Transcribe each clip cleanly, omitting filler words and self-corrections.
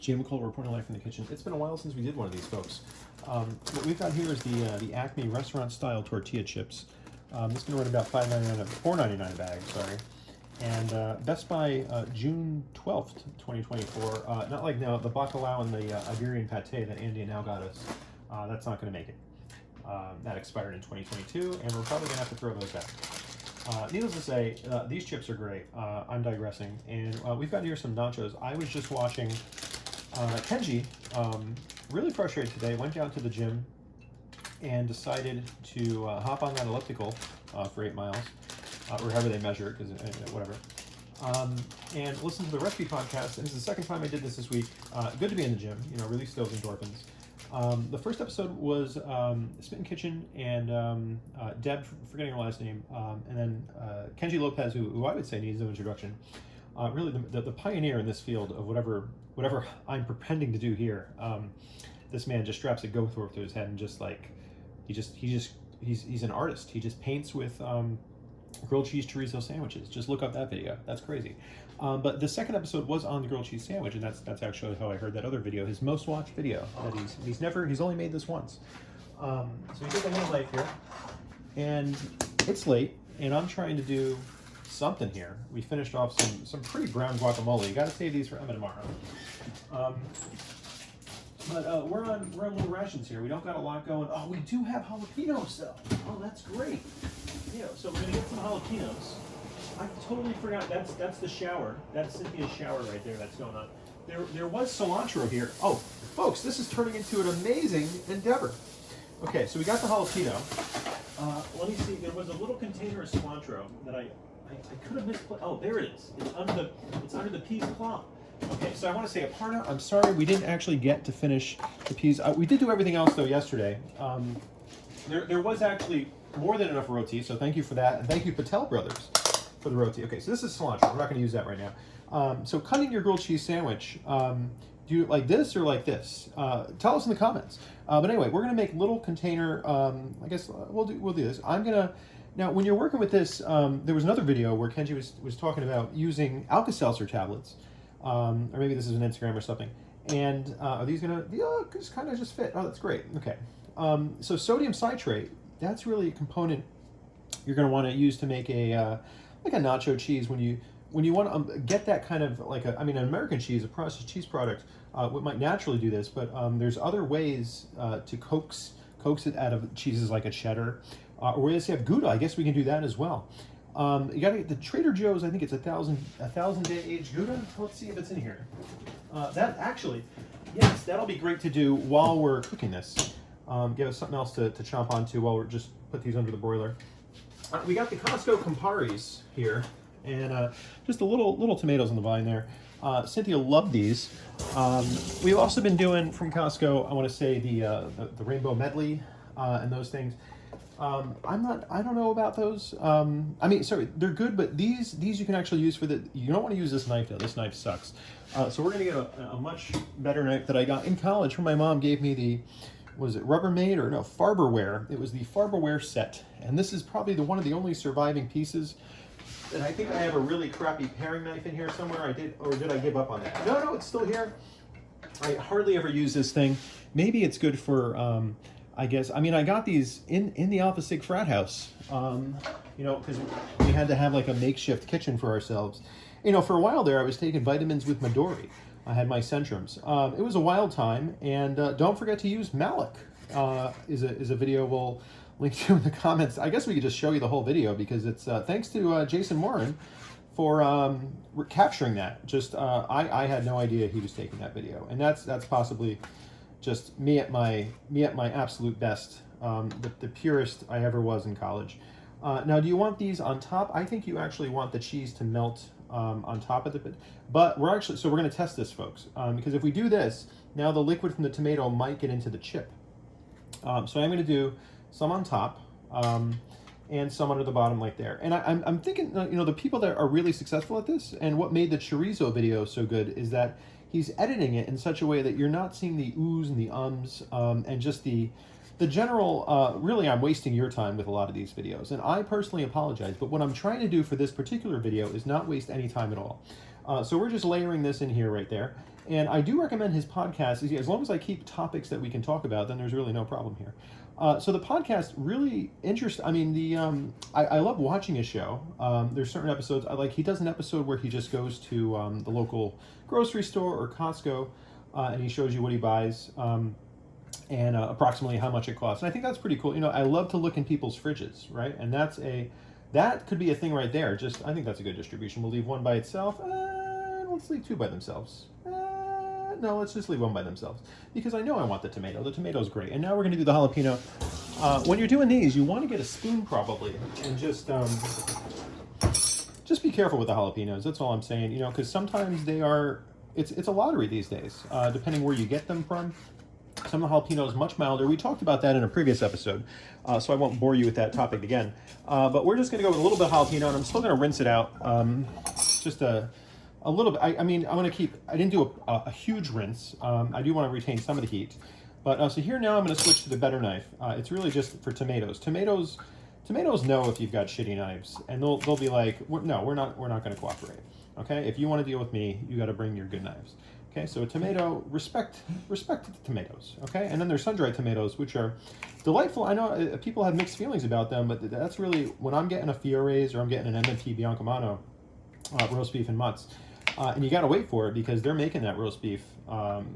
Jmikola reporting live from the kitchen. It's been a while since we did one of these, folks. What we've got here is the Acme restaurant-style tortilla chips. This is going to run about $4.99 a bag, sorry. And Best Buy June 12th, 2024. Not like now the bacalao and the Iberian pate that Andy and Al got us. That's not going to make it. That expired in 2022, and we're probably going to have to throw those back. Needless to say, these chips are great. I'm digressing. And we've got here some nachos. I was just watching Kenji, really frustrated today, went down to the gym and decided to hop on that elliptical for 8 miles, or however they measure it, because whatever. And listen to the recipe podcast. And this is the second time I did this week. Good to be in the gym, release those endorphins. The first episode was Smitten Kitchen and Deb, forgetting her last name, and then Kenji Lopez, who I would say needs no introduction. Really the pioneer in this field of whatever I'm pretending to do here. This man just straps a GoPro to his head and just like he's an artist. He just paints with grilled cheese chorizo sandwiches. Just look up that video. That's crazy. But the second episode was on the grilled cheese sandwich, and that's actually how I heard that other video, his most watched video. That he's only made this once. So he took a little knife here, and it's late, and I'm trying to do something here. We finished off some pretty brown guacamole. You got to save these for Emma tomorrow. But we're on little rations here. We don't got a lot going. Oh, we do have jalapenos though. Oh, that's great. Yeah, so we're gonna get some jalapenos. I totally forgot. That's the shower. That's Cynthia's shower right there. That's going on. There was cilantro here. Oh, folks, this is turning into an amazing endeavor. Okay, so we got the jalapeno. Let me see. There was a little container of cilantro that I could have misplaced. Oh, there it is. It's under the peas plum. Okay, so I want to say, Aparna, I'm sorry we didn't actually get to finish the peas. We did do everything else, though, yesterday. There was actually more than enough roti, so thank you for that. And thank you, Patel Brothers, for the roti. Okay, so this is cilantro. We're not going to use that right now. So cutting your grilled cheese sandwich, do you like this or like this? Tell us in the comments. But anyway, we're going to make little container, I guess we'll do this. Now, when you're working with this, there was another video where Kenji was talking about using Alka-Seltzer tablets. Or maybe this is an Instagram or something. And are these gonna just kind of just fit? Oh, that's great. Okay. So sodium citrate, that's really a component you're gonna want to use to make a like a nacho cheese when you want to get that kind of like an American cheese, a processed cheese product, might naturally do this, but there's other ways to coax it out of cheeses like a cheddar, or ways to have Gouda. I guess we can do that as well. You gotta get the Trader Joe's. I think it's a 1,000-day aged Gouda. Let's see if it's in here. That actually, yes, that'll be great to do while we're cooking this. Give us something else to chomp onto while we're just put these under the broiler. We got the Costco Camparis here, and just the little tomatoes on the vine there. Cynthia loved these. We've also been doing from Costco, I want to say the Rainbow Medley and those things. I don't know about those. Sorry, they're good, but these you can actually use for you don't want to use this knife though. This knife sucks. So we're gonna get a much better knife that I got in college from my mom. Gave me was it Rubbermaid or no, Farberware? It was the Farberware set. And this is probably one of the only surviving pieces. And I think I have a really crappy paring knife in here somewhere. Did I give up on that? No, it's still here. I hardly ever use this thing. Maybe it's good for, I guess, I got these in the Alpha Sig frat house, because we had to have like a makeshift kitchen for ourselves. For a while there, I was taking vitamins with Midori. I had my Centrums. It was a wild time, and don't forget to use Malik. Is a video we'll link to in the comments. I guess we could just show you the whole video because it's thanks to Jason Morin for capturing that. Just I had no idea he was taking that video, and that's possibly just me at my absolute best, the purest I ever was in college. Now, do you want these on top? I think you actually want the cheese to melt on top of it, but we're going to test this, folks, because if we do this, now the liquid from the tomato might get into the chip. So I'm going to do some on top and some under the bottom like there. And I'm thinking, the people that are really successful at this, and what made the chorizo video so good is that he's editing it in such a way that you're not seeing the oohs and the ums, and just the general, really I'm wasting your time with a lot of these videos. And I personally apologize, but what I'm trying to do for this particular video is not waste any time at all. So we're just layering this in here right there. And I do recommend his podcast. As long as I keep topics that we can talk about, then there's really no problem here. So the podcast really interesting. I mean, I love watching his show. There's certain episodes I like. He does an episode where he just goes to the local grocery store or Costco, and he shows you what he buys. And approximately how much it costs. And I think that's pretty cool. I love to look in people's fridges, right? And that could be a thing right there. I think that's a good distribution. We'll leave one by itself. Let's leave two by themselves. No, let's just leave one by themselves. Because I know I want the tomato. The tomato's great. And now we're going to do the jalapeno. When you're doing these, you want to get a spoon probably. And just be careful with the jalapenos. That's all I'm saying. Because sometimes it's a lottery these days, depending where you get them from. Some of the jalapenos much milder. We talked about that in a previous episode, so I won't bore you with that topic again. But we're just going to go with a little bit of jalapeno, and I'm still going to rinse it out. Just a little bit. I mean, I'm going to keep. I didn't do a huge rinse. I do want to retain some of the heat. But so here now, I'm going to switch to the better knife. It's really just for tomatoes. Tomatoes know if you've got shitty knives, and they'll be like, no, we're not going to cooperate. Okay, if you want to deal with me, you got to bring your good knives. Okay, so a tomato, respect the tomatoes, okay? And then there's sun-dried tomatoes, which are delightful. I know people have mixed feelings about them, but that's really, when I'm getting a Fiore's or I'm getting an M&P Biancamano, roast beef and mutts, and you gotta wait for it because they're making that roast beef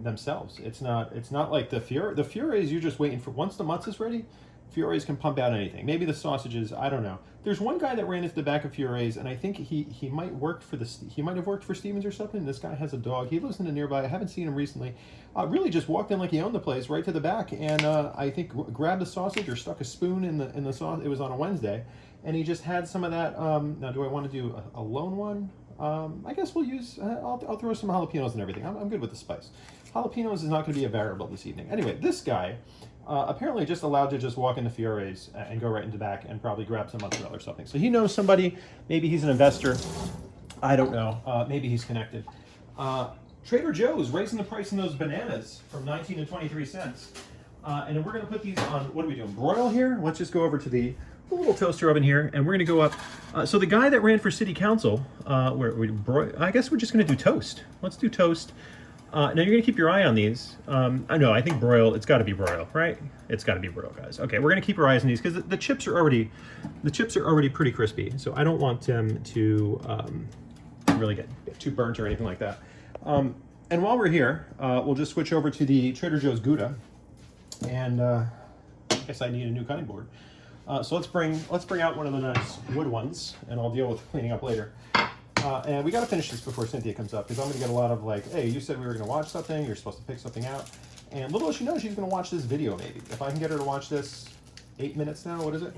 themselves. It's not like the Fiore's, you're just waiting for, once the mutts is ready, Fiore's can pump out anything. Maybe the sausages, I don't know. There's one guy that ran into the back of Fiore's, and I think he might have worked for Stevens or something. This guy has a dog. He lives in a nearby. I haven't seen him recently. Really just walked in like he owned the place, right to the back, and I think grabbed a sausage or stuck a spoon in the sauce. It was on a Wednesday, and he just had some of that. Now, do I want to do a lone one? I guess we'll use. I'll throw some jalapenos and everything. I'm good with the spice. Jalapenos is not going to be a variable this evening. Anyway, this guy. Apparently just allowed to just walk into Fiore's and go right into the back and probably grab some mozzarella or something. So he knows somebody, maybe he's an investor, I don't know, maybe he's connected. Trader Joe's raising the price on those bananas from 19 to 23 cents. And then we're going to put these on, what are we doing, broil here? Let's just go over to the little toaster oven here, and we're going to go up. So the guy that ran for city council, I guess we're just going to do toast. Let's do toast. Now you're going to keep your eye on these. I know, I think broil, it's got to be broil, right? It's got to be broil, guys. Okay, we're going to keep our eyes on these because the chips are already pretty crispy. So I don't want them to really get too burnt or anything like that. And while we're here, we'll just switch over to the Trader Joe's Gouda. And I guess I need a new cutting board. So let's bring out one of the nice wood ones, and I'll deal with cleaning up later. And we got to finish this before Cynthia comes up, because I'm going to get a lot of like, hey, you said we were going to watch something, you're supposed to pick something out. And little as she knows, she's going to watch this video maybe. If I can get her to watch this 8 minutes now, what is it?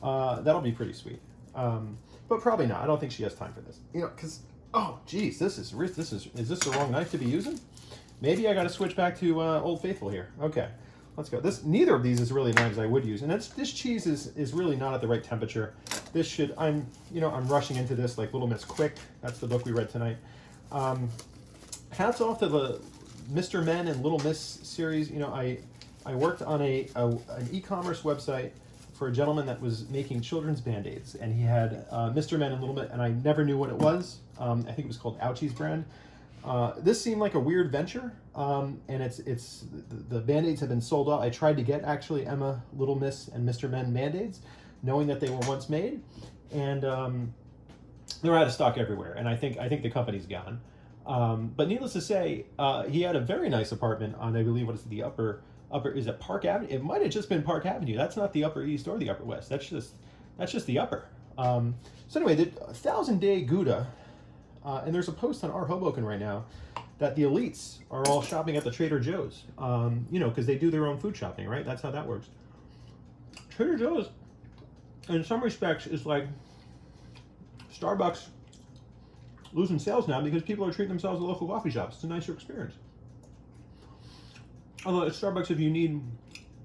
That'll be pretty sweet. But probably not. I don't think she has time for this. Because, oh, geez, is this the wrong knife to be using? Maybe I got to switch back to Old Faithful here. Okay. Let's go. Neither of these is really knives I would use, and this cheese is really not at the right temperature. This should, I'm rushing into this like Little Miss Quick. That's the book we read tonight. Hats off to the Mr. Men and Little Miss series. I worked on an e-commerce website for a gentleman that was making children's Band-Aids, and he had Mr. Men and Little Miss, and I never knew what it was. I think it was called Ouchie's brand. This seemed like a weird venture, and the Band-Aids have been sold out. I tried to get actually Emma, Little Miss, and Mr. Men Band-Aids, knowing that they were once made, and they're out of stock everywhere. And I think the company's gone. But needless to say, he had a very nice apartment on, I believe, what is it, the upper is it Park Avenue? It might have just been Park Avenue. That's not the Upper East or the Upper West. That's just the upper. So anyway, the 1,000-day Gouda. And there's a post on our Hoboken right now that the elites are all shopping at the Trader Joe's, because they do their own food shopping, right? That's how that works. Trader Joe's, in some respects, is like Starbucks losing sales now because people are treating themselves at local coffee shops. It's a nicer experience. Although at Starbucks, if you need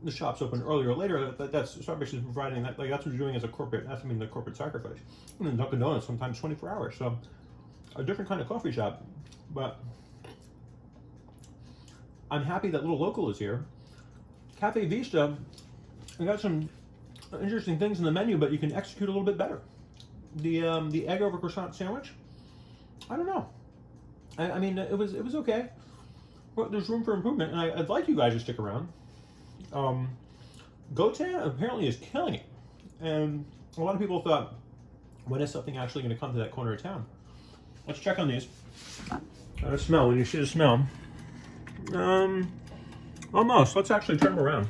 the shops open earlier or later, that's Starbucks is providing that. Like that's what you're doing as a corporate. That's the corporate sacrifice. And then Dunkin' Donuts sometimes 24 hours. So a different kind of coffee shop, but I'm happy that Little Local is here. Cafe Vista, we got some interesting things in the menu, but you can execute a little bit better. The egg over croissant sandwich, I don't know. I mean, it was okay. But there's room for improvement, and I'd like you guys to stick around. Gotan apparently is killing it. And a lot of people thought, when is something actually going to come to that corner of town? Let's check on these. Smell, when you see the smell. Almost. Let's actually turn them around.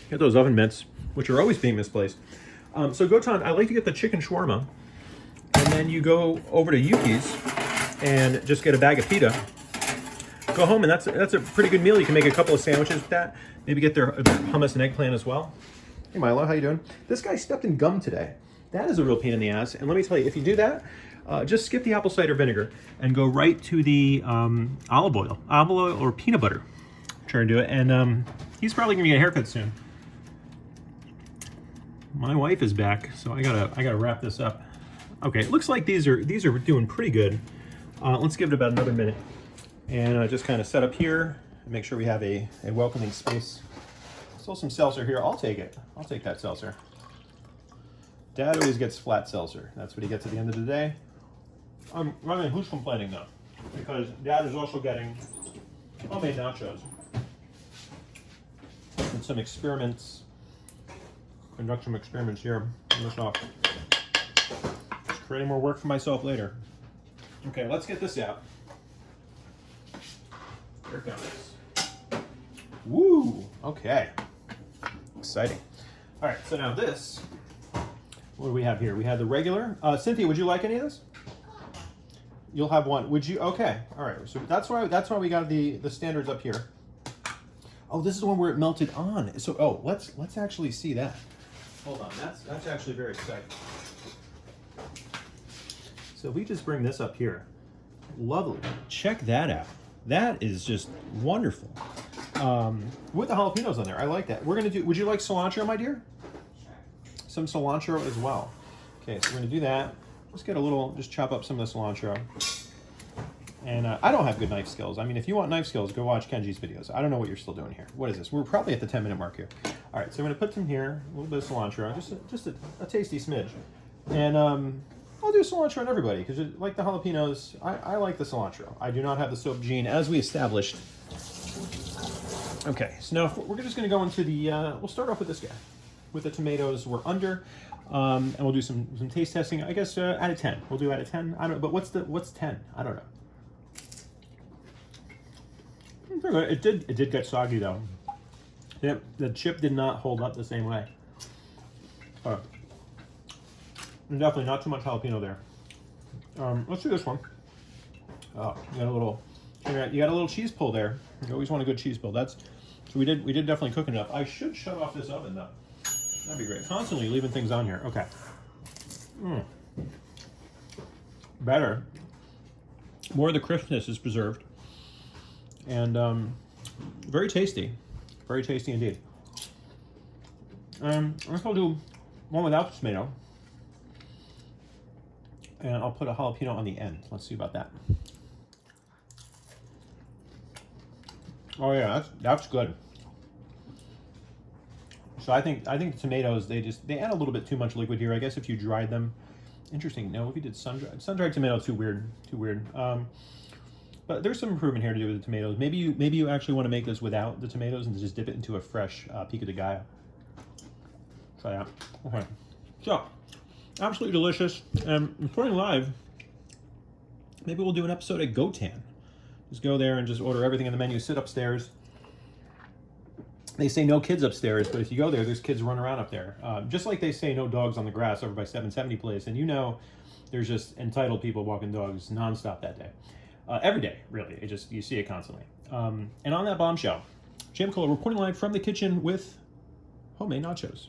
Get those oven mitts, which are always being misplaced. So Gotan, I like to get the chicken shawarma, and then you go over to Yuki's and just get a bag of pita. Go home, and that's a pretty good meal. You can make a couple of sandwiches with that. Maybe get their hummus and eggplant as well. Hey Milo, how you doing? This guy stepped in gum today. That is a real pain in the ass. And let me tell you, if you do that, just skip the apple cider vinegar and go right to the olive oil or peanut butter. Try and do it, and he's probably gonna get a haircut soon. My wife is back, so I gotta wrap this up. Okay, it looks like these are doing pretty good. Let's give it about another minute, and just kind of set up here and make sure we have a welcoming space. Still some seltzer here. I'll take it. I'll take that seltzer. Dad always gets flat seltzer. That's what he gets at the end of the day. I mean, who's complaining though? Because Dad is also getting homemade nachos and some experiments. Conduct some experiments here on this off. Just creating more work for myself later. Okay, let's get this out. Here it comes. Woo! Okay. Exciting. All right, so now this, what do we have here? We have the regular. Cynthia, would you like any of this? You'll have one. Would you? Okay. All right. So that's why we got the standards up here. Oh, this is the one where it melted on. So let's actually see that. Hold on. That's actually very exciting. So if we just bring this up here. Lovely. Check that out. That is just wonderful. With the jalapenos on there. I like that. We're gonna do. Would you like cilantro, my dear? Some cilantro as well. Okay, so we're gonna do that. Let's get a little, just chop up some of the cilantro. And I don't have good knife skills. I mean, if you want knife skills, go watch Kenji's videos. I don't know what you're still doing here. What is this? We're probably at the 10-minute mark here. All right, so I'm gonna put some here, a little bit of cilantro, just a tasty smidge. And I'll do cilantro on everybody, because like the jalapenos, I like the cilantro. I do not have the soap gene, as we established. Okay, so now we're just gonna go into the, we'll start off with this guy. With the tomatoes, we're under. And we'll do some taste testing. I guess out of 10. We'll do out of 10. I don't. But what's 10? I don't know. It did get soggy though. The chip did not hold up the same way. Definitely not too much jalapeno there. Let's do this one. Oh, you got a little cheese pull there. You always want a good cheese pull. So we did definitely cook enough. I should shut off this oven though. That'd be great. Constantly leaving things on here. Okay. Better. More of the crispness is preserved. And very tasty. Very tasty indeed. I think I'll do one without the tomato. And I'll put a jalapeno on the end. Let's see about that. Oh yeah, that's good. So I think the tomatoes, they add a little bit too much liquid here. I guess if you dried them, interesting. No, if you did sun-dried tomato, too weird. But there's some improvement here to do with the tomatoes. Maybe you actually want to make this without the tomatoes and just dip it into a fresh pico de gallo. Try that. Okay. So absolutely delicious. And reporting live. Maybe we'll do an episode at Gotan. Just go there and just order everything on the menu. Sit upstairs. They say no kids upstairs, but if you go there, there's kids running around up there. Just like they say no dogs on the grass over by 770 Place. And you know there's just entitled people walking dogs nonstop that day. Every day, really. You see it constantly. And on that bombshell, Jmikola reporting live from the kitchen with homemade nachos.